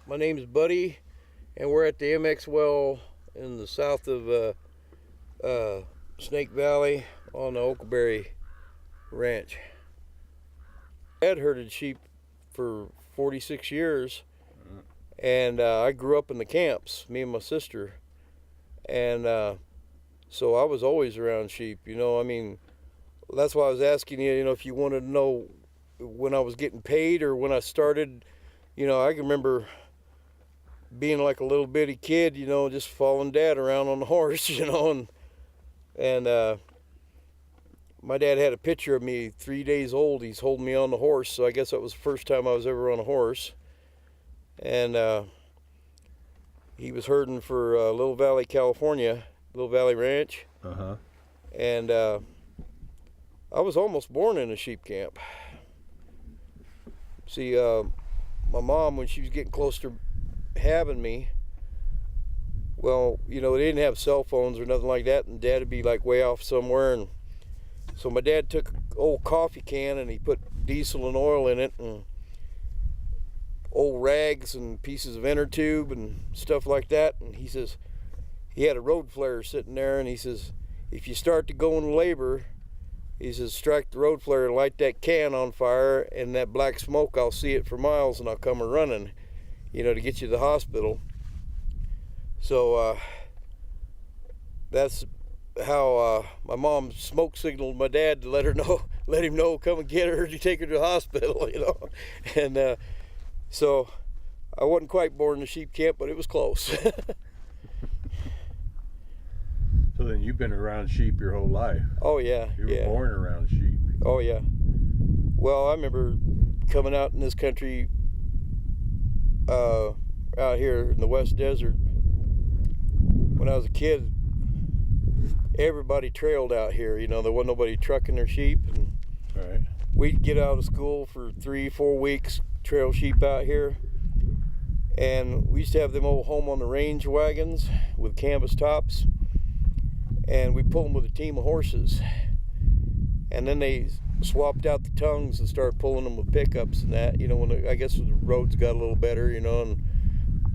My name's Buddy, and we're at the MX well in the south of Snake Valley on the Oakberry Ranch. Dad herded sheep for 46 years, and I grew up in the camps, me and my sister, and so I was always around sheep. I mean, that's why I was asking you, if you wanted to know when I was getting paid or when I started. I can remember being like a little bitty kid, just following Dad around on the horse, and my dad had a picture of me 3 days old. He's holding me on the horse, so I guess that was the first time I was ever on a horse. And he was herding for Little Valley, California, Little Valley Ranch. And I was almost born in a sheep camp. See, my mom, when she was getting close to having me, well, they didn't have cell phones or nothing like that, and Dad would be like way off somewhere. And so my dad took an old coffee can and he put diesel and oil in it and old rags and pieces of inner tube and stuff like that. And he says, he had a road flare sitting there, and he says, if you start to go in labor, he says, strike the road flare and light that can on fire, and that black smoke, I'll see it for miles, and I'll come running, to get you to the hospital. So that's how my mom smoke signaled my dad to let him know, come and get her, to take her to the hospital, And so I wasn't quite born in the sheep camp, but it was close. So then you've been around sheep your whole life. Oh yeah. You were born around sheep. Oh yeah. Well, I remember coming out in this country, out here in the West Desert. When I was a kid, everybody trailed out here. There wasn't nobody trucking their sheep, and right. We'd get out of school for 3-4 weeks, trail sheep out here, and we used to have them old home on the range wagons with canvas tops, and we pull them with a team of horses, and then they swapped out the tongues and started pulling them with pickups and that, when I guess the roads got a little better, and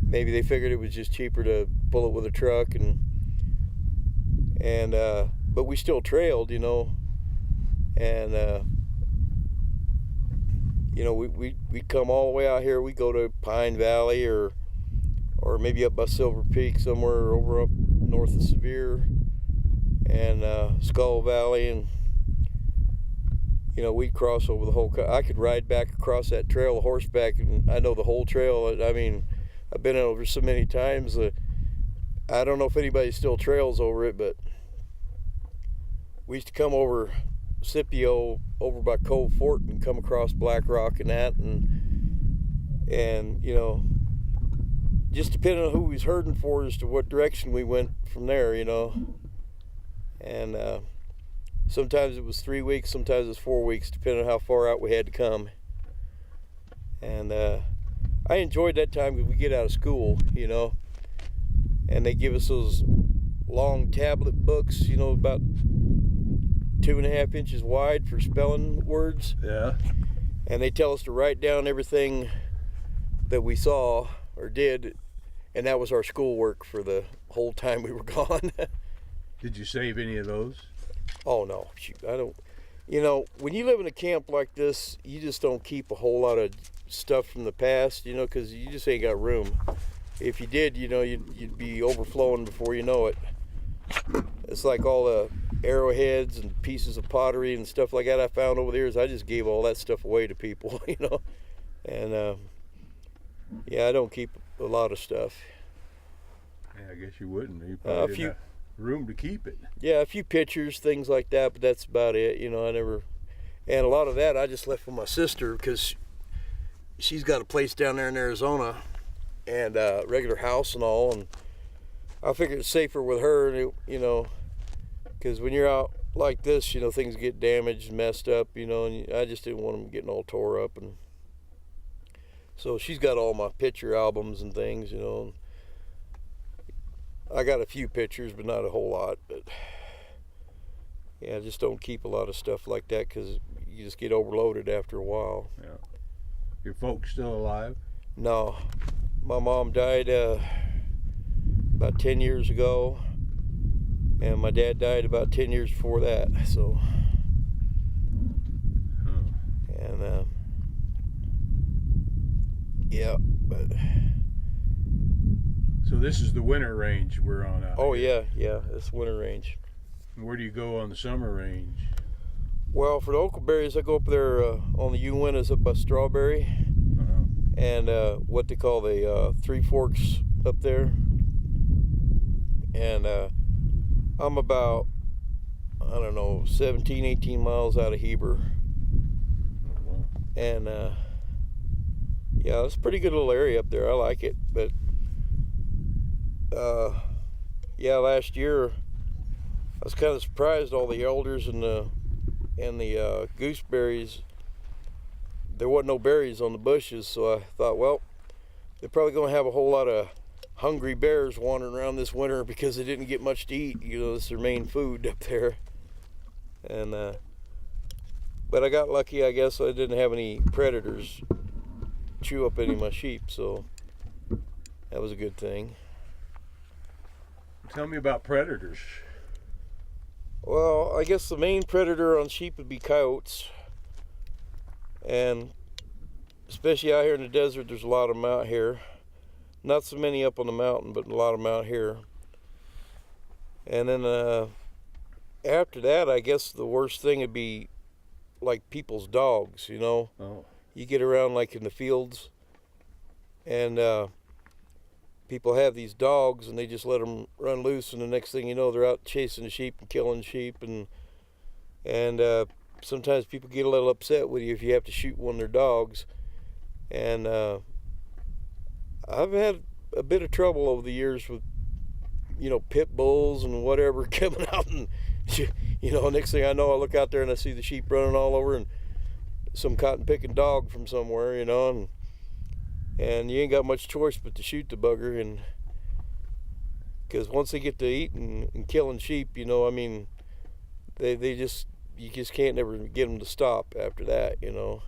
maybe they figured it was just cheaper to pull it with a truck, and but we still trailed, and we'd come all the way out here. We go to Pine Valley or maybe up by Silver Peak, somewhere over up north of Sevier, and Skull Valley, and we'd cross over the whole. I could ride back across that trail horseback, and I know the whole trail. I mean, I've been over so many times. I don't know if anybody still trails over it, but we used to come over Scipio over by Cove Fort and come across Black Rock and that, and just depending on who we was herding for as to what direction we went from there, and sometimes it was 3 weeks, sometimes it was 4 weeks, depending on how far out we had to come. And I enjoyed that time because we get out of school, and they give us those long tablet books, about 2.5 inches wide for spelling words. Yeah. And they tell us to write down everything that we saw or did, and that was our schoolwork for the whole time we were gone. Did you save any of those? Oh no, shoot, I don't. When you live in a camp like this, you just don't keep a whole lot of stuff from the past, because you just ain't got room. If you did, you'd be overflowing before you know it. It's like all the arrowheads and pieces of pottery and stuff like that I found over the years. I just gave all that stuff away to people, And yeah, I don't keep a lot of stuff. Yeah, I guess you wouldn't. You probably didn't have room to keep it. Yeah, a few pictures, things like that, but that's about it. I never. And a lot of that I just left with my sister because she's got a place down there in Arizona and a regular house and all, and I figured it's safer with her, because when you're out like this, things get damaged and messed up, and I just didn't want them getting all tore up. And so she's got all my picture albums and things, and I got a few pictures, but not a whole lot. But yeah, I just don't keep a lot of stuff like that because you just get overloaded after a while. Yeah. Your folks still alive? No, my mom died about 10 years ago, and my dad died about 10 years before that. So, and yeah, but. So this is the winter range we're on out here. Yeah, it's winter range. Where do you go on the summer range? Well, for the Oakleberries, I go up there on the Uintas up by Strawberry, and what they call the Three Forks up there. And I'm about, I don't know, 17, 18 miles out of Heber. And yeah, it's a pretty good little area up there. I like it. But yeah, last year I was kind of surprised all the elders and the gooseberries. There wasn't no berries on the bushes, so I thought, well, they're probably going to have a whole lot of hungry bears wandering around this winter because they didn't get much to eat. You know, it's their main food up there. And but I got lucky, I guess. I didn't have any predators chew up any of my sheep, so that was a good thing. Tell me about predators. Well, I guess the main predator on sheep would be coyotes, and especially out here in the desert, there's a lot of them out here. Not so many up on the mountain, but a lot of them out here. And then after that, I guess the worst thing would be like people's dogs, you know. Oh. You get around like in the fields, and people have these dogs, and they just let them run loose, and the next thing you know, they're out chasing the sheep and killing sheep, and sometimes people get a little upset with you if you have to shoot one of their dogs. And I've had a bit of trouble over the years with, you know, pit bulls and whatever coming out, and you know, next thing I know, I look out there and I see the sheep running all over, and some cotton picking dog from somewhere, you know, and you ain't got much choice but to shoot the bugger, and because once they get to eating and killing sheep, you know, I mean, they just, you just can't never get them to stop after that, you know.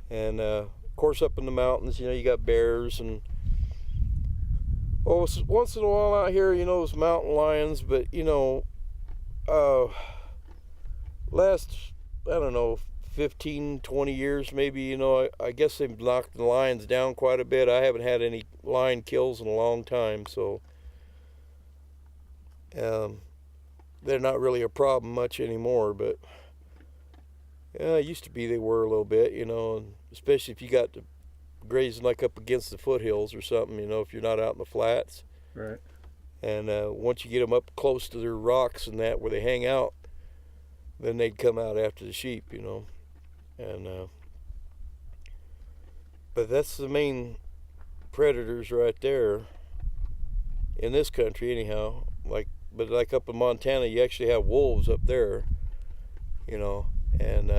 And of course, up in the mountains, you know, you got bears, and once in a while out here, you know, there's mountain lions, but you know, last, I don't know, 15, 20 years maybe, you know, I guess they've knocked the lions down quite a bit. I haven't had any lion kills in a long time, so they're not really a problem much anymore, but yeah, it used to be they were a little bit, you know, and especially if you got to grazing like up against the foothills or something, you know, if you're not out in the flats. Right. And once you get them up close to their rocks and that where they hang out, then they'd come out after the sheep, you know. And but that's the main predators right there in this country anyhow. But like up in Montana, you actually have wolves up there, you know. And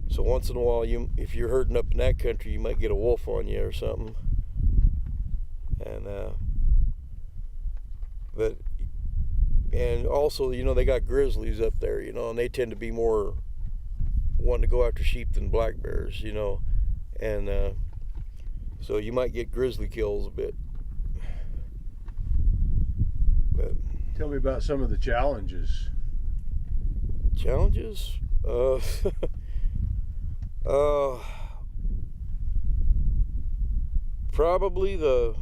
so once in a while, if you're herding up in that country, you might get a wolf on you or something. And and also, you know, they got grizzlies up there, you know, and they tend to be more wanting to go after sheep than black bears, you know. And so you might get grizzly kills a bit. But tell me about some of the challenges. Challenges? Probably the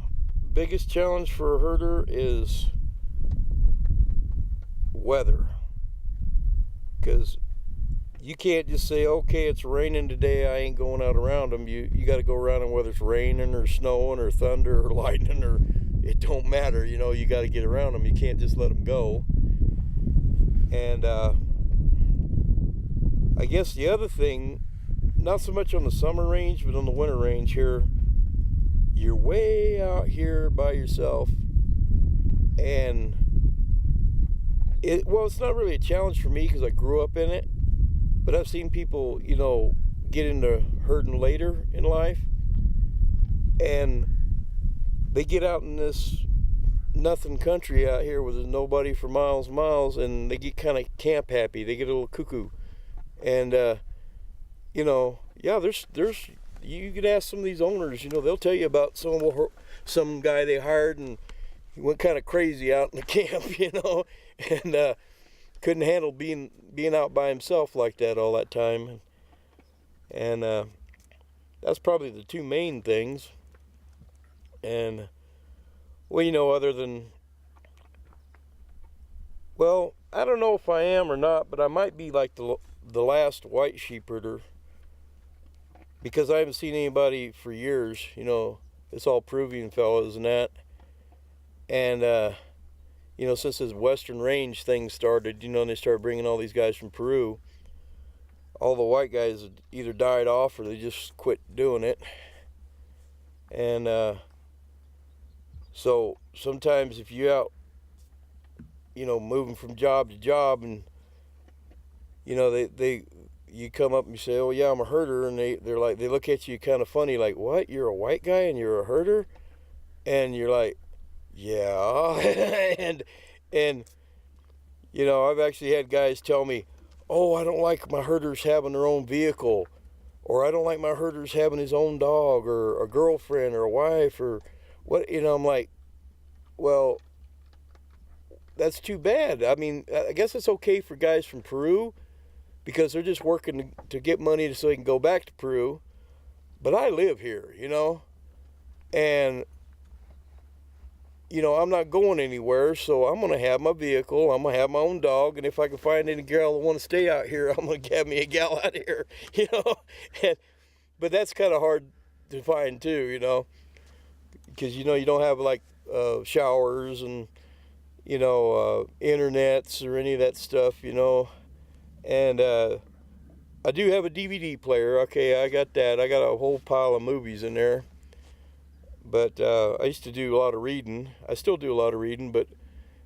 biggest challenge for a herder is weather, because you can't just say, okay, it's raining today, I ain't going out around them. You got to go around them whether it's raining or snowing or thunder or lightning, or it don't matter, you know. You got to get around them. You can't just let them go. And I guess the other thing, not so much on the summer range, but on the winter range here, you're way out here by yourself, and it's not really a challenge for me because I grew up in it, but I've seen people, you know, get into herding later in life, and they get out in this nothing country out here where there's nobody for miles and miles, and they get kind of camp happy. They get a little cuckoo, and you know, yeah, there's you could ask some of these owners, you know, they'll tell you about some guy they hired and he went kind of crazy out in the camp, you know, and couldn't handle being out by himself like that all that time. And that's probably the two main things. And, well, you know, other than, well, I don't know if I am or not, but I might be like the last white sheepherder, because I haven't seen anybody for years, you know. It's all Peruvian fellas and that. And, you know, since this Western Range thing started, you know, and they started bringing all these guys from Peru, all the white guys had either died off or they just quit doing it. And so sometimes if you're out, you know, moving from job to job, and you know, you come up and you say, oh yeah, I'm a herder, and they're like, they look at you kind of funny, like, what, you're a white guy and you're a herder? And you're like, yeah. and you know, I've actually had guys tell me, oh, I don't like my herders having their own vehicle, or I don't like my herders having his own dog or a girlfriend or a wife or what, you know. I'm like, well, that's too bad. I mean, I guess it's okay for guys from Peru because they're just working to get money so they can go back to Peru. But I live here, you know, and, you know, I'm not going anywhere, so I'm going to have my vehicle, I'm going to have my own dog, and if I can find any girl that want to stay out here, I'm going to have me a gal out here, you know. But that's kind of hard to find too, you know, because, you know, you don't have like showers and, you know, internets or any of that stuff, you know. And I do have a DVD player. Okay, I got that. I got a whole pile of movies in there. But I used to do a lot of reading. I still do a lot of reading, but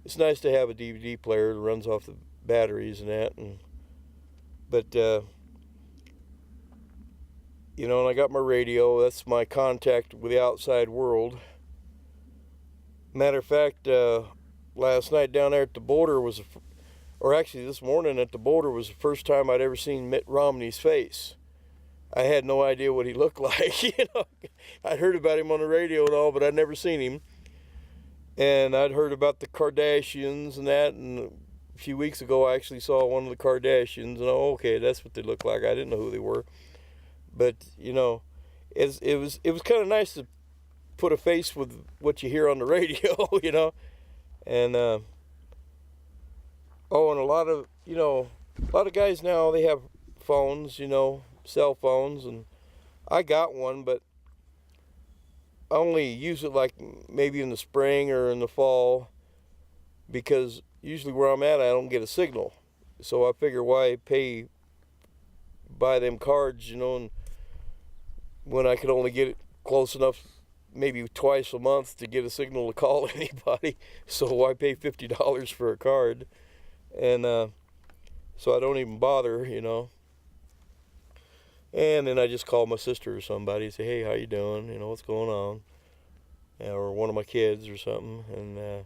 it's nice to have a DVD player that runs off the batteries and that. But you know, and I got my radio. That's my contact with the outside world. Matter of fact, last night down there at the border was, or actually this morning at the border was the first time I'd ever seen Mitt Romney's face. I had no idea what he looked like, you know. I'd heard about him on the radio and all, but I'd never seen him. And I'd heard about the Kardashians and that, and a few weeks ago I actually saw one of the Kardashians, and oh, okay, that's what they looked like. I didn't know who they were. But, you know, it was kind of nice to put a face with what you hear on the radio, you know. And and a lot of, you know, a lot of guys now, they have phones, you know, cell phones, and I got one, but I only use it like maybe in the spring or in the fall, because usually where I'm at I don't get a signal, so I figure why buy them cards, you know, and when I could only get it close enough maybe twice a month to get a signal to call anybody, so why pay $50 for a card? And so I don't even bother, you know. And then I just call my sister or somebody and say, hey, how you doing? You know, what's going on? Or one of my kids or something. And yeah,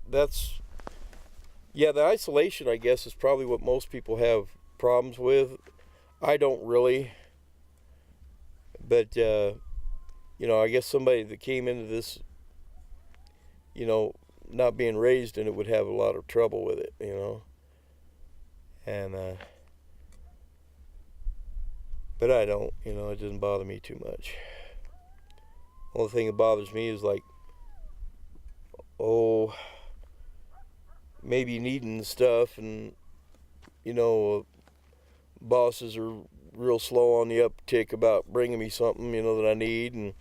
that's, yeah, the isolation, I guess, is probably what most people have problems with. I don't really. But, you know, I guess somebody that came into this, you know, not being raised in it would have a lot of trouble with it, you know. And but I don't, you know, it doesn't bother me too much. Only thing that bothers me is like, oh, maybe needing stuff, and, you know, bosses are real slow on the uptick about bringing me something, you know, that I need, and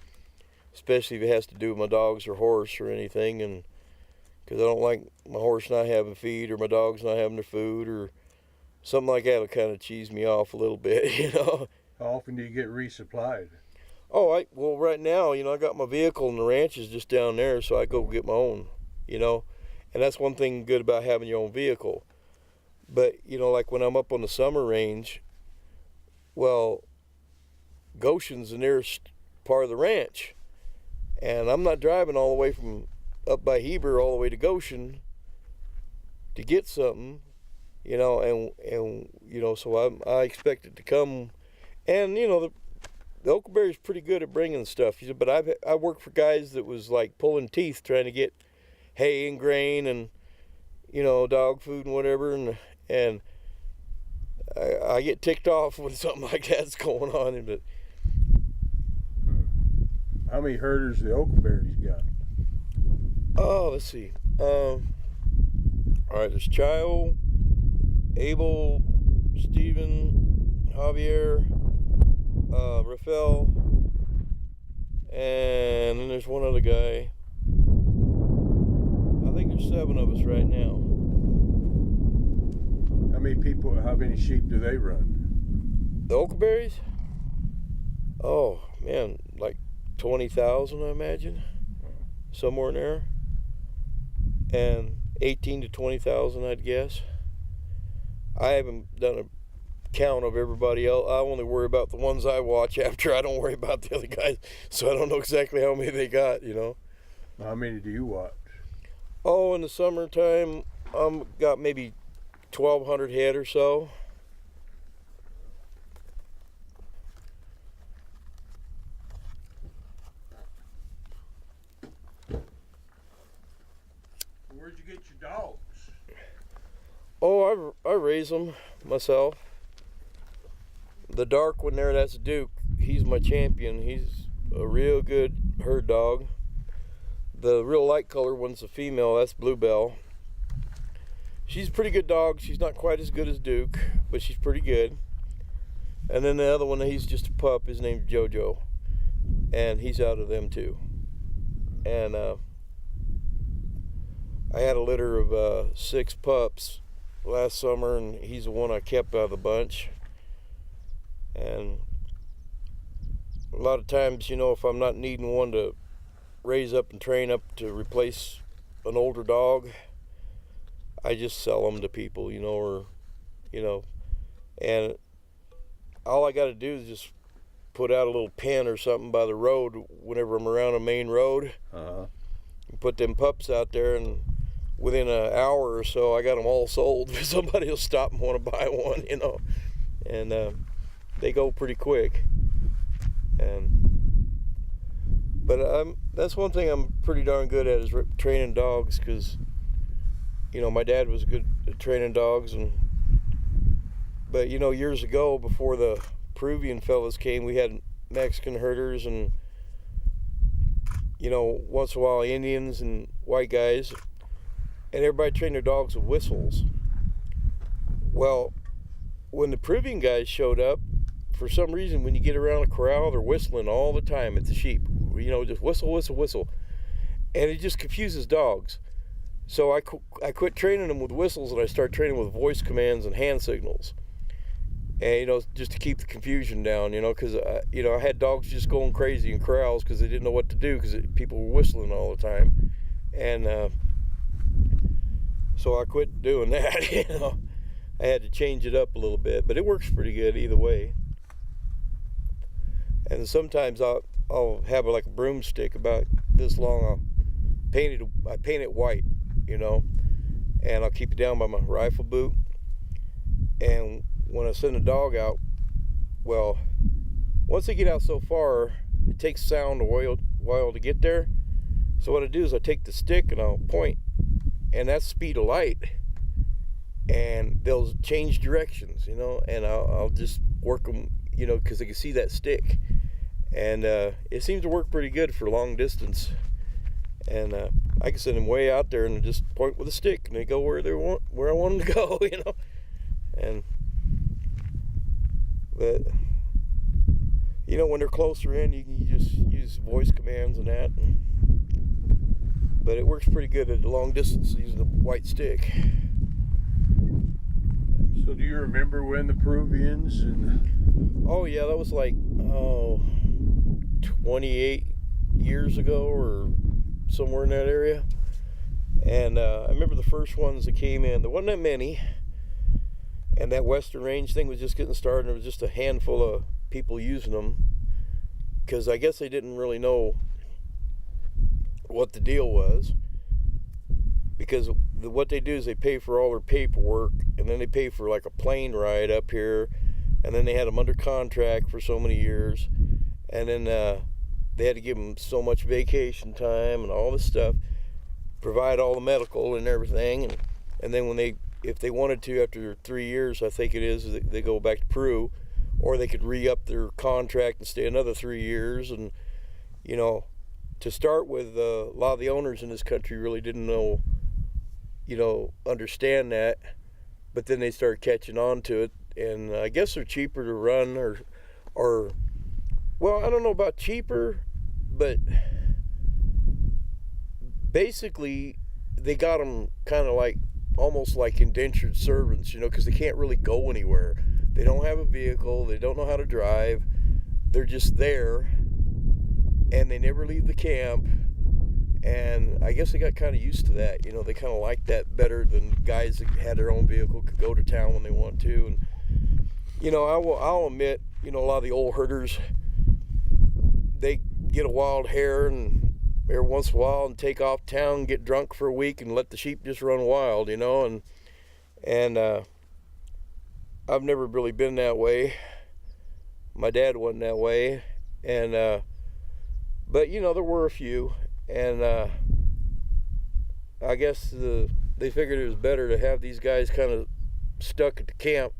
especially if it has to do with my dogs or horse or anything, and because I don't like my horse not having feed or my dogs not having their food or something like that will kind of cheese me off a little bit, you know. How often do you get resupplied? Oh, well, right now, you know, I got my vehicle and the ranch is just down there, so I go get my own, you know. And that's one thing good about having your own vehicle. But, you know, like when I'm up on the summer range, well, Goshen's the nearest part of the ranch. And I'm not driving all the way from up by Heber all the way to Goshen to get something. you know, and you know, so I expect it to come, and you know, the Oakberry's pretty good at bringing stuff. But I worked for guys that was like pulling teeth trying to get hay and grain and, you know, dog food and whatever, and I get ticked off when something like that's going on. But how many herders the Oakberry's got? Oh, let's see. All right, there's Chio, Abel, Steven, Javier, Rafael, and then there's one other guy. I think there's 7 of us right now. How many sheep do they run? The Oakberries? Oh, man, like 20,000, I imagine. Somewhere in there. And 18 to 20,000, I'd guess. I haven't done a count of everybody else. I only worry about the ones I watch after. I don't worry about the other guys, so I don't know exactly how many they got, you know. How many do you watch? Oh, in the summertime, got maybe 1,200 head or so. Where'd you get your dogs? Oh, I raise them myself. The dark one there, that's Duke. He's my champion. He's a real good herd dog. The real light color one's a female. That's Bluebell. She's a pretty good dog. She's not quite as good as Duke, but she's pretty good. And then the other one, he's just a pup. His name's Jojo, and he's out of them too. And I had a litter of 6 pups last summer, and he's the one I kept out of the bunch. And a lot of times, you know, if I'm not needing one to raise up and train up to replace an older dog, I just sell them to people, you know, or, you know, and all I got to do is just put out a little pen or something by the road whenever I'm around a main road. And put them pups out there, and within an hour or so, I got them all sold. Somebody will stop and want to buy one, you know, and they go pretty quick. But that's one thing I'm pretty darn good at, is training dogs, because, you know, my dad was good at training dogs, but you know, years ago, before the Peruvian fellas came, we had Mexican herders, and, you know, once in a while Indians and white guys, and everybody trained their dogs with whistles. Well, when the Peruvian guys showed up, for some reason, when you get around a corral, they're whistling all the time at the sheep. You know, just whistle, whistle, whistle. And it just confuses dogs. So I quit training them with whistles, and I started training with voice commands and hand signals. And, you know, just to keep the confusion down, you know, because, you know, I had dogs just going crazy in corrals because they didn't know what to do, because people were whistling all the time. And so I quit doing that, you know. I had to change it up a little bit, but it works pretty good either way. And sometimes I'll have like a broomstick about this long. I paint it white, you know, and I'll keep it down by my rifle boot. And when I send a dog out, well, once they get out so far, it takes sound a while to get there. So what I do is I take the stick and I'll point, and that's speed of light, and they'll change directions, you know, and I'll just work them, you know, because they can see that stick. And it seems to work pretty good for long distance. And I can send them way out there and just point with a stick, and they go where I want them to go, you know. But you know, when they're closer in, you can just use voice commands and that. But it works pretty good at a long distance using a white stick. So do you remember when the Peruvians and... Oh yeah, that was like 28 years ago or somewhere in that area. And I remember the first ones that came in. There wasn't that many, and that Western Range thing was just getting started. There was just a handful of people using them, because I guess they didn't really know what the deal was, because what they do is they pay for all their paperwork, and then they pay for like a plane ride up here, and then they had them under contract for so many years, and then they had to give them so much vacation time and all this stuff, provide all the medical and everything, and then if they wanted to, after 3 years, I think it is, they go back to Peru, or they could re-up their contract and stay another 3 years. And to start with, a lot of the owners in this country really didn't understand that, but then they started catching on to it, and I guess they're cheaper to run, or well, I don't know about cheaper, but basically they got them kind of like almost like indentured servants, because they can't really go anywhere. They don't have a vehicle, they don't know how to drive, they're just there, and they never leave the camp. And I guess they got kind of used to that. They kind of like that better than guys that had their own vehicle, could go to town when they want to. And I'll admit, a lot of the old herders, they get a wild hair and every once in a while and take off town, get drunk for a week, and let the sheep just run wild, and I've never really been that way. My dad wasn't that way, and but there were a few, and I guess they figured it was better to have these guys kind of stuck at the camp,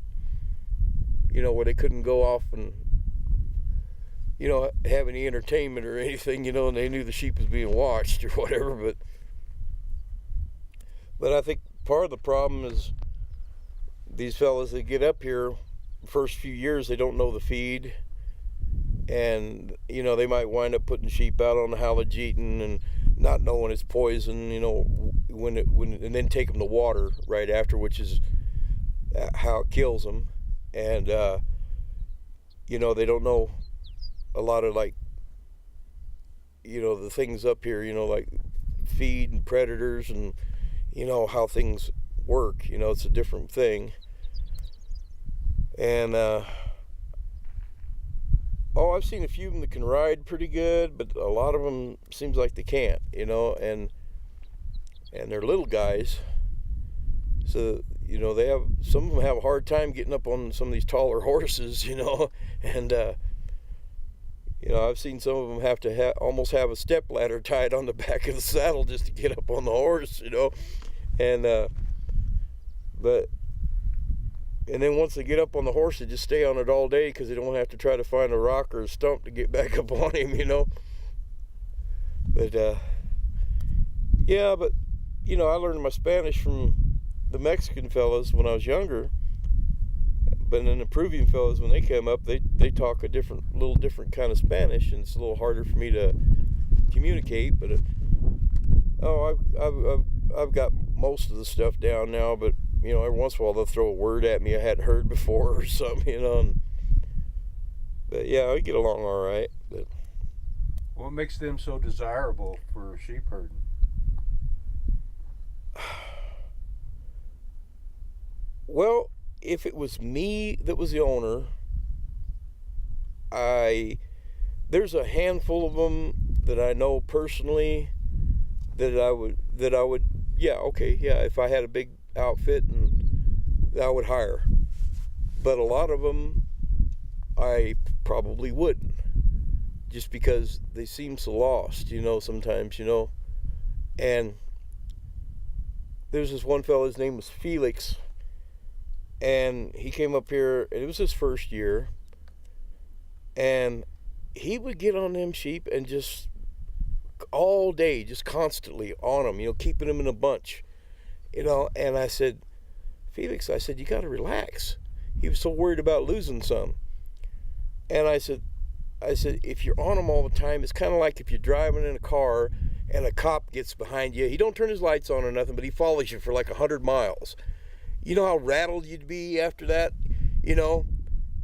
where they couldn't go off and have any entertainment or anything, and they knew the sheep was being watched or whatever. But I think part of the problem is these fellas that get up here, first few years, they don't know the feed, and they might wind up putting sheep out on the halogeton and not knowing it's poison, and then take them to water right after, which is how it kills them. And they don't know a lot of the things up here, like feed and predators and how things work. It's a different thing. And I've seen a few of them that can ride pretty good, but a lot of them seems like they can't, and they're little guys, so they have, some of them have a hard time getting up on some of these taller horses, and I've seen some of them have to almost have a step ladder tied on the back of the saddle just to get up on the horse, and and then once they get up on the horse, they just stay on it all day because they don't have to try to find a rock or a stump to get back up on him, But I learned my Spanish from the Mexican fellas when I was younger. But then the Peruvian fellas, when they came up, they talk a little different kind of Spanish, and it's a little harder for me to communicate. But I've got most of the stuff down now. But every once in a while they'll throw a word at me I hadn't heard before or something, But yeah, I get along all right. But what makes them so desirable for sheep herding? Well, if it was me that was the owner, there's a handful of them that I know personally that I would if I had a big outfit, and I would hire. But a lot of them I probably wouldn't, just because they seem so lost, sometimes, and there's this one fellow, his name was Felix, and he came up here, and it was his first year, and he would get on them sheep and just all day, just constantly on them, keeping them in a bunch, and I said, Felix, you got to relax. He was so worried about losing some. And I said, if you're on them all the time, it's kind of like if you're driving in a car and a cop gets behind you. He don't turn his lights on or nothing, but he follows you for like 100 miles. You know how rattled you'd be after that, And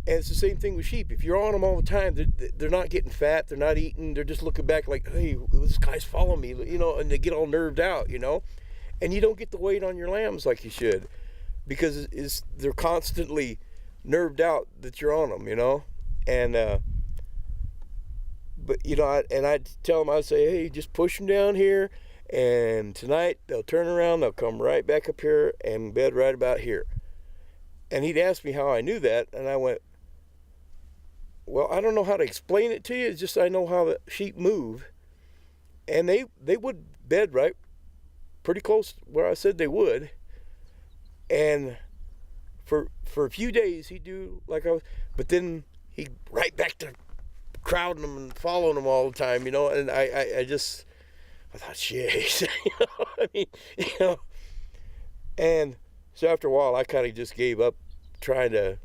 it's the same thing with sheep. If you're on them all the time, they're not getting fat, they're not eating, they're just looking back like, hey, this guy's following me, and they get all nerved out, And you don't get the weight on your lambs like you should, because they're constantly nerved out that you're on them, And but I'd tell them, I'd say, hey, just push them down here, and tonight they'll turn around, they'll come right back up here and bed right about here. And he'd ask me how I knew that, and I went, well, I don't know how to explain it to you. It's just I know how the sheep move, and they would bed right pretty close where I said they would. And for a few days he'd do like I was, but then he'd right back to crowding them and following them all the time, and I thought, shit, I mean, and so after a while I kind of just gave up trying to,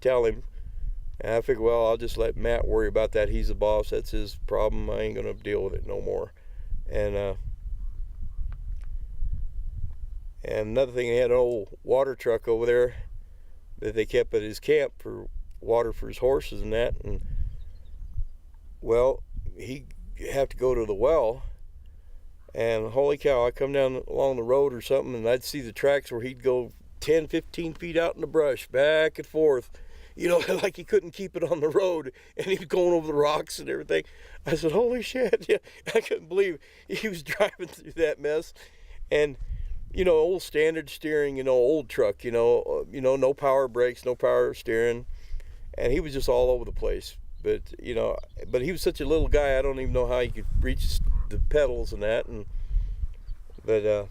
tell him. And I figured, well, I'll just let Matt worry about that. He's the boss. That's his problem. I ain't going to deal with it no more. And another thing, he had an old water truck over there that they kept at his camp for water for his horses and that. And, well, he'd have to go to the well. And holy cow, I come down along the road or something, and I'd see the tracks where he'd go 10, 15 feet out in the brush, back and forth. Like he couldn't keep it on the road, and he was going over the rocks and everything. I said, holy shit, yeah, I couldn't believe he was driving through that mess. And, old standard steering, old truck, no power brakes, no power steering. And he was just all over the place. But, but he was such a little guy, I don't even know how he could reach the pedals and that. But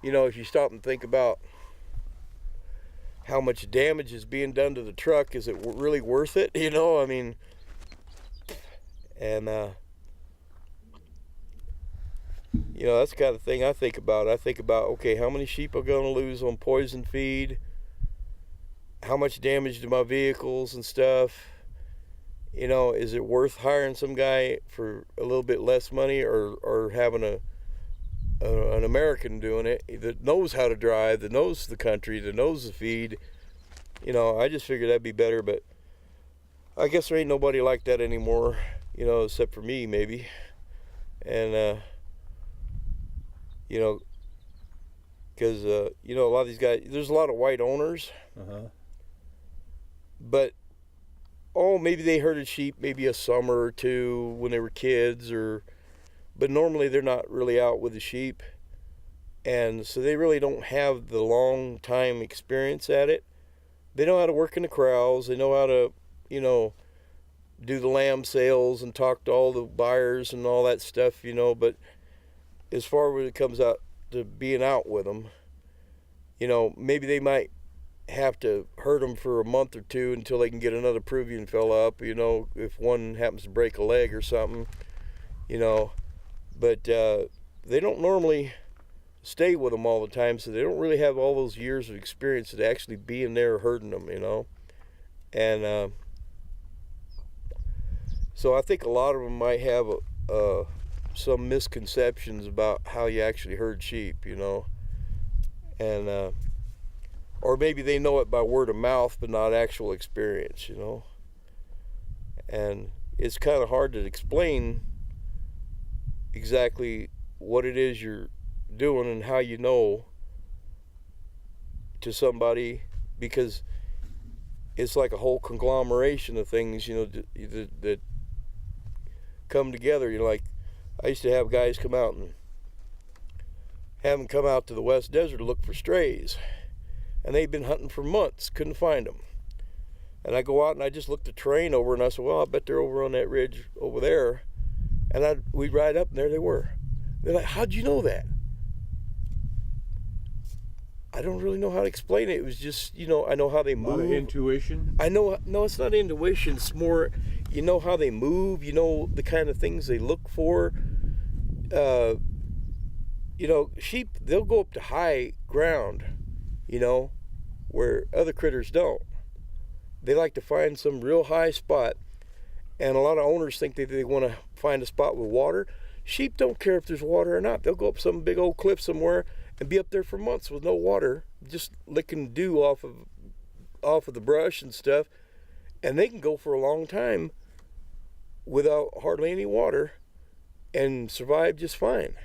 if you stop and think about how much damage is being done to the truck, is it really worth it? I mean, and that's the kind of thing I think about. I think about, okay, how many sheep are going to lose on poison feed? How much damage to my vehicles and stuff? Is it worth hiring some guy for a little bit less money, or having an American doing it that knows how to drive, that knows the country, that knows the feed? I just figured that'd be better, but I guess there ain't nobody like that anymore, except for me maybe. And because a lot of these guys, there's a lot of white owners, but maybe they herded sheep maybe a summer or two when they were kids, but normally they're not really out with the sheep, and so they really don't have the long time experience at it. They know how to work in the corrals, they know how to do the lamb sales and talk to all the buyers and all that stuff, but as far as it comes out to being out with them, maybe they might have to herd them for a month or two until they can get another Peruvian fella up, if one happens to break a leg or something, but they don't normally stay with them all the time, so they don't really have all those years of experience of actually being there herding them, and so I think a lot of them might have some misconceptions about how you actually herd sheep, and or maybe they know it by word of mouth but not actual experience, and it's kind of hard to explain exactly what it is you're doing and how you know to somebody, because it's like a whole conglomeration of things, that come together. Like, I used to have guys come out and have them come out to the West Desert to look for strays, and they'd been hunting for months, couldn't find them. And I go out and I just looked the terrain over, and I said, well, I bet they're over on that ridge over there. And we'd ride up, and there they were. They're like, how'd you know that? I don't really know how to explain it. It was just, I know how they move. A lot of intuition? No, it's not intuition. It's more, how they move, the kind of things they look for. Sheep, they'll go up to high ground, where other critters don't. They like to find some real high spot, and a lot of owners think that they want to find a spot with water. Sheep don't care if there's water or not. They'll go up some big old cliff somewhere and be up there for months with no water, just licking dew off of the brush and stuff, and they can go for a long time without hardly any water and survive just fine.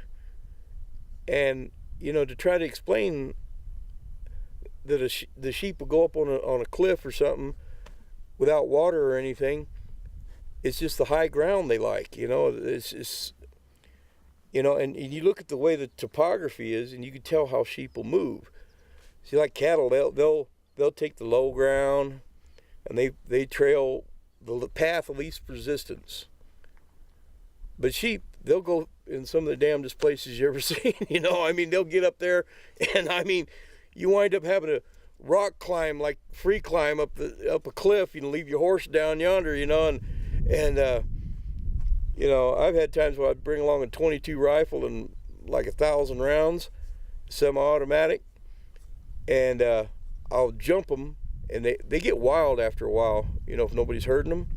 And to try to explain that the sheep will go up on a cliff or something without water or anything, it's just the high ground they like. It's just, and you look at the way the topography is, and you can tell how sheep will move. See, like cattle, they'll take the low ground, and they trail the path of least resistance. But sheep, they'll go in some of the damnedest places you ever seen. They'll get up there, and you wind up having to rock climb, like free climb up a cliff. Leave your horse down yonder. I've had times where I'd bring along a .22 rifle and like 1,000 rounds, semi-automatic, and I'll jump them, and they get wild after a while, if nobody's hurting them,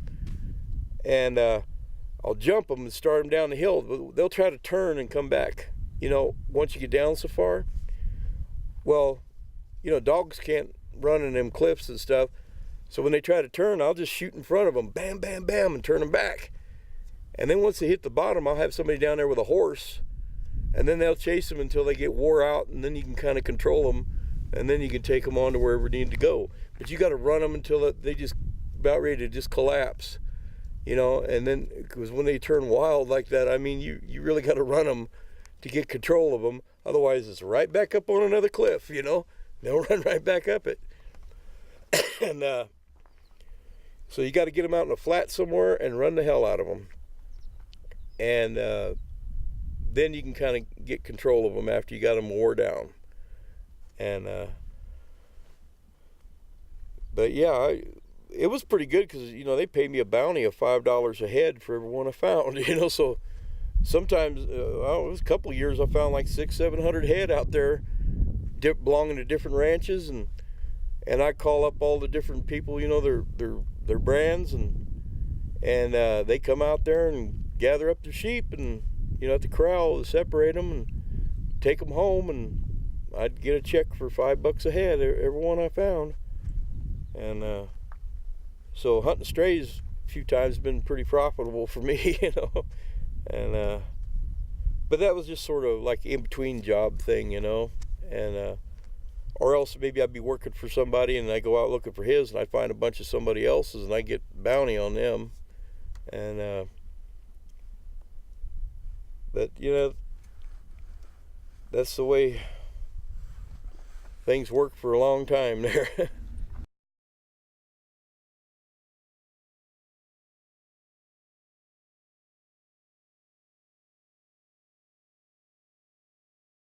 and I'll jump them and start them down the hill, but they'll try to turn and come back, once you get down so far. Well, dogs can't run in them cliffs and stuff, so when they try to turn, I'll just shoot in front of them, bam, bam, bam, and turn them back. And then once they hit the bottom, I'll have somebody down there with a horse, and then they'll chase them until they get wore out, and then you can kind of control them, and then you can take them on to wherever they need to go. But you got to run them until they just about ready to just collapse, and then, because when they turn wild like that, you really got to run them to get control of them. Otherwise, it's right back up on another cliff, they'll run right back up it. And so you got to get them out in a flat somewhere and run the hell out of them. And then you can kind of get control of them after you got them wore down. And but yeah, it was pretty good because they paid me a bounty of $5 a head for every one I found. So sometimes it was a couple of years I found like 600-700 head out there, belonging to different ranches, and I call up all the different people, their brands, and they come out there and gather up the sheep, and at the corral, separate them and take them home, and I'd get a check for $5 a head every one I found. And so hunting strays a few times has been pretty profitable for me, and but that was just sort of like in between job thing, and or else maybe I'd be working for somebody and I go out looking for his, and I find a bunch of somebody else's and I get bounty on them. And but that's the way things worked for a long time there.